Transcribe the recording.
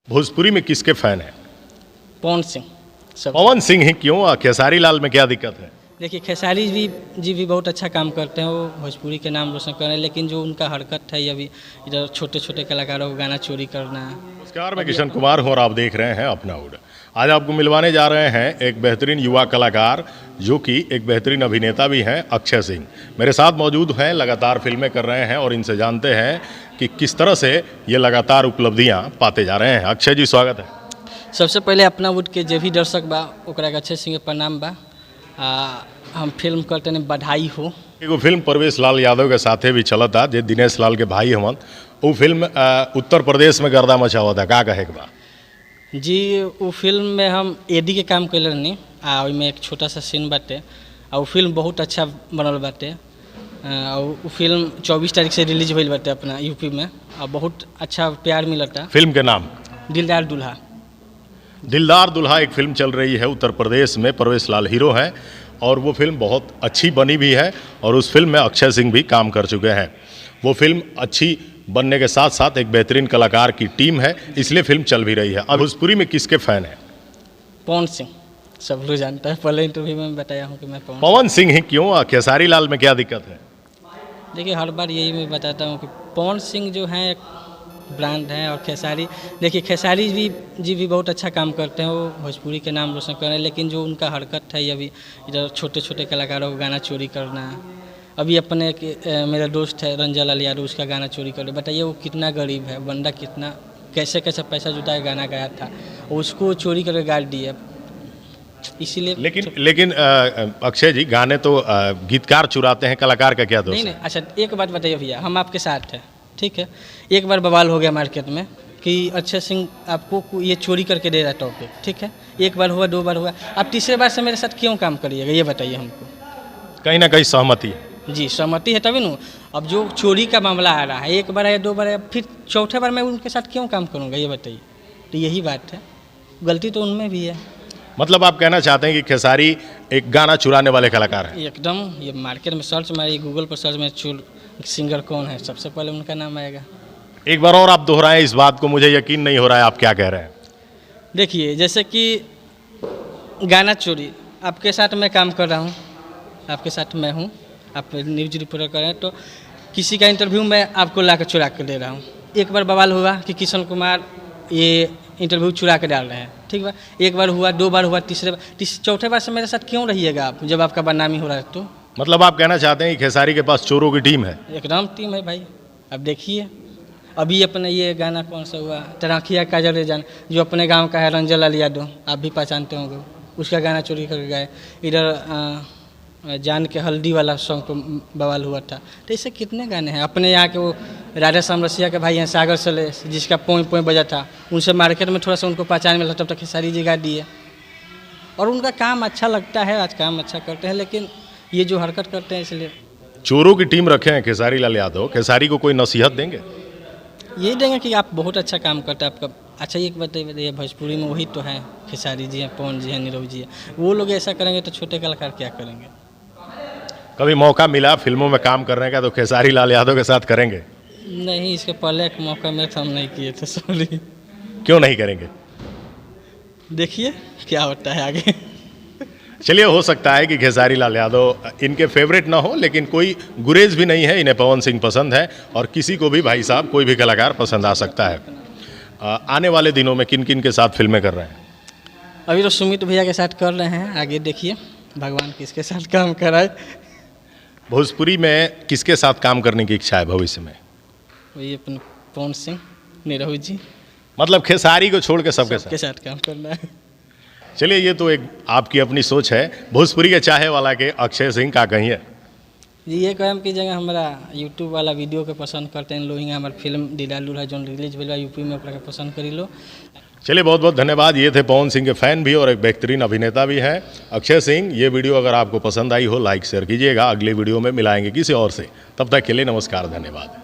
भोजपुरी में किसके फैन हैं? पवन सिंह सब। पवन सिंह ही क्यों? खेसारी लाल में क्या दिक्कत है? देखिए खेसारी जी भी बहुत अच्छा काम करते हैं, वो भोजपुरी के नाम रोशन कर रहे हैं, लेकिन जो उनका हरकत है अभी इधर छोटे छोटे कलाकारों को गाना चोरी करना। नमस्कार, मैं किशन कुमार हूँ और आप देख रहे हैं अपना उड़। आज आपको मिलवाने जा रहे हैं एक बेहतरीन युवा कलाकार जो कि एक बेहतरीन अभिनेता भी हैं, अक्षय सिंह मेरे साथ मौजूद हैं। लगातार फिल्में कर रहे हैं और इनसे जानते हैं कि किस तरह से ये लगातार उपलब्धियाँ पाते जा रहे हैं। अक्षय जी, स्वागत है। सबसे पहले अपना उड़ के जो भी दर्शक बा ओकरा के अक्षय सिंह के प्रणाम बा। हम फिल्म करते हैं बधाई हो। एगो फिल्म परवेश लाल यादव के साथे भी चलता जे दिनेश लाल के भाई हमन, वो फिल्म उत्तर प्रदेश में गर्दा मचावा था, का कहे के बा? जी वो फिल्म में हम एडी के काम कैले रहनी आ ओइमे एक छोटा सा सीन बाटे आ वो फिल्म बहुत अच्छा बनल बाटे। और वो फिल्म 24 तारीख से रिलीज भइल बाटे अपना यूपी में और बहुत अच्छा प्यार मिलता। फिल्म के नाम दिलदार दुल्हा। दिलदार दुल्हा एक फिल्म चल रही है उत्तर प्रदेश में, परवेश लाल हीरो हैं और वो फिल्म बहुत अच्छी बनी भी है और उस फिल्म में अक्षय सिंह भी काम कर चुके हैं। वो फिल्म अच्छी बनने के साथ साथ एक बेहतरीन कलाकार की टीम है, इसलिए फिल्म चल भी रही है। अब भोजपुरी में किसके फैन हैं? पवन सिंह सब लोग जानता है, पहले इंटरव्यू में बताया हूँ कि मैं पवन सिंह ही क्यों? खेसारी लाल में क्या दिक्कत है? देखिए हर बार यही मैं बताता हूँ कि पवन सिंह जो हैं एक ब्रांड है और खेसारी, देखिए खेसारी जी भी बहुत अच्छा काम करते हैं, वो भोजपुरी के नाम रोशन कर रहे हैं, लेकिन जो उनका हरकत है अभी इधर छोटे छोटे कलाकारों को गाना चोरी करना। अभी अपने मेरा दोस्त है रंजन लाल यादव, उसका गाना चोरी कर रहे। बताइए वो कितना गरीब है बंदा, कितना कैसे कैसे पैसा जुटा के गाना गाया था, उसको चोरी करके गाड़ दिए। इसीलिए लेकिन अक्षय जी, गाने तो गीतकार चुराते हैं, कलाकार का क्या दोष? नहीं, अच्छा एक बात बताइए भैया, हम आपके साथ हैं, ठीक है। एक बार बवाल हो गया मार्केट में कि अक्षय सिंह आपको ये चोरी करके दे रहा है टॉपिक, ठीक है। एक बार हुआ, 2 बार हुआ, आप तीसरे बार से मेरे साथ क्यों काम करिएगा, ये बताइए हमको। कहीं ना कहीं सहमति है। जी सहमति है तभी ना। अब जो चोरी का मामला आ रहा है, 1 बार या 2 बार या फिर चौथे बार मैं उनके साथ क्यों काम करूँगा, ये बताइए। तो यही बात है, गलती तो उनमें भी है। मतलब आप कहना चाहते हैं कि खेसारी एक गाना चुराने वाले कलाकार हैं? एकदम। ये मार्केट में सर्च मारिए, गूगल पर सर्च में सिंगर कौन है, सबसे पहले उनका नाम आएगा। एक बार और आप दोहराएं इस बात को, मुझे यकीन नहीं हो रहा है आप क्या कह रहे हैं। देखिए जैसे कि गाना चोरी, आपके साथ मैं काम कर रहा हूँ, आपके साथ मैं हूँ, आप न्यूज रिपोर्टर कर रहे हैं, तो किसी का इंटरव्यू मैं आपको ला कर चुरा कर दे रहा हूँ। एक बार बवाल हुआ कि किशन कुमार ये इंटरव्यू चुरा के डाल रहे हैं, ठीक है। 1 बार हुआ, 2 बार हुआ, चौथे बार से मेरे साथ क्यों रहिएगा आप, जब आपका बदनामी हो रहा है तो? मतलब आप कहना चाहते हैं कि खेसारी के पास चोरों की टीम है? एकदम टीम है भाई। अब देखिए अभी अपने ये गाना कौन सा हुआ, तराखिया काजल जान, जो अपने गांव का है रंजन लाल यादव, आप भी पहचानते होंगे, उसका गाना चोरी करके गाए। इधर जान के हल्दी वाला सॉन्ग पर बवाल हुआ था। तो ऐसे कितने गाने हैं अपने यहाँ के। वो राधा श्याम रसिया के भाई हैं सागर सले, जिसका पोई पोई बजा था, उनसे मार्केट में थोड़ा सा उनको पहचान मिला, तब तक खेसारी जी गा दिए। और उनका काम अच्छा लगता है, आज काम अच्छा करते हैं, लेकिन ये जो हरकत करते हैं इसलिए। चोरों की टीम रखे हैं खेसारी लाल यादव, खेसारी को कोई नसीहत देंगे? यही देंगे कि आप बहुत अच्छा काम करते हैं आपका। अच्छा एक बताइए, भोजपुरी में वही तो है, खेसारी जी हैं, पवन जी हैं, नीरव जी हैं, वो लोग ऐसा करेंगे तो छोटे कलाकार क्या करेंगे? कभी मौका मिला फिल्मों में काम करने का तो खेसारी लाल यादव के साथ करेंगे? नहीं, इसके पहले एक मौका में हम नहीं किए थे, सॉरी। क्यों नहीं करेंगे? देखिए क्या होता है आगे। चलिए, हो सकता है कि खेसारी लाल यादव इनके फेवरेट ना हो, लेकिन कोई गुरेज भी नहीं है, इन्हें पवन सिंह पसंद है और किसी को भी भाई साहब कोई भी कलाकार पसंद आ सकता है। आने वाले दिनों में किन किन के साथ फिल्में कर रहे हैं? अभी तो सुमित भैया के साथ कर रहे हैं, आगे देखिए भगवान किसके साथ काम कराए। भोजपुरी में किसके साथ काम करने की इच्छा है भविष्य में? वही अपने पवन सिंह, नीरव जी। मतलब खेसारी को छोड़ के सबके साथ काम करना है। चलिए, ये तो एक आपकी अपनी सोच है। भोजपुरी के चाहे वाला के अक्षय सिंह का कहिए जी, ये कहम की जगह हमारा यूट्यूब वाला वीडियो के पसंद करते हैं लोग, हमारे फिल्म दिलदार दुल्हा जो रिलीज भेजा यूपी में, ओकरा के पसंद करी लो। चलिए, बहुत बहुत धन्यवाद। ये थे पवन सिंह के फैन भी और एक बेहतरीन अभिनेता भी हैं अक्षय सिंह। ये वीडियो अगर आपको पसंद आई हो, लाइक शेयर कीजिएगा। अगले वीडियो में मिलाएंगे किसी और से, तब तक के लिए नमस्कार, धन्यवाद।